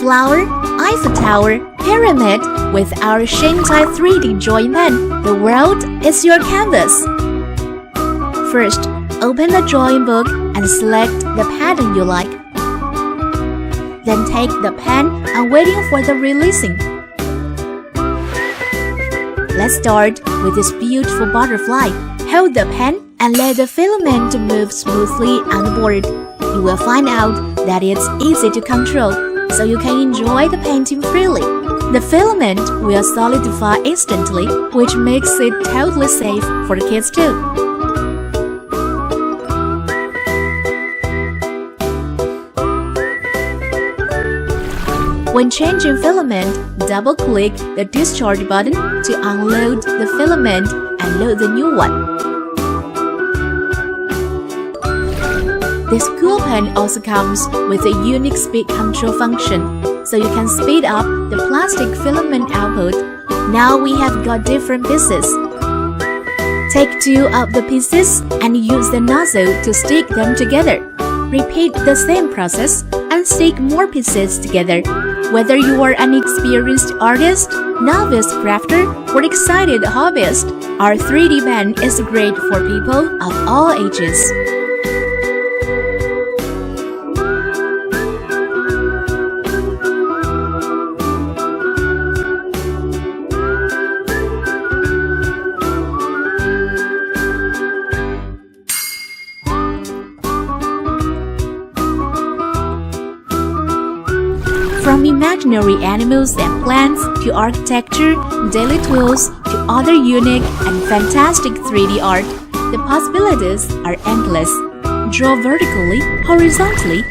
flower, Eiffel Tower, pyramid. With our Shanghai 3D drawing pen, the world is your canvas. First, open the drawing book and select the pattern you like. Then take the pen and waiting for the releasing. Let's start with this beautiful butterfly. Hold the pen and let the filament move smoothly on the board. You will find out that it's easy to control, so you can enjoy the painting freely. The filament will solidify instantly, which makes it totally safe for the kids too. When changing filament, double-click the discharge button to unload the filament and load the new one. This cool pen also comes with a unique speed control function, so you can speed up the plastic filament output. Now we have got different pieces. Take two of the pieces and use the nozzle to stick them together. Repeat the same process and stick more pieces together. Whether you are an experienced artist, novice crafter, or excited hobbyist, our 3D pen is great for people of all ages. From imaginary animals and plants to architecture, daily tools to other unique and fantastic 3D art, the possibilities are endless. Draw vertically, horizontally,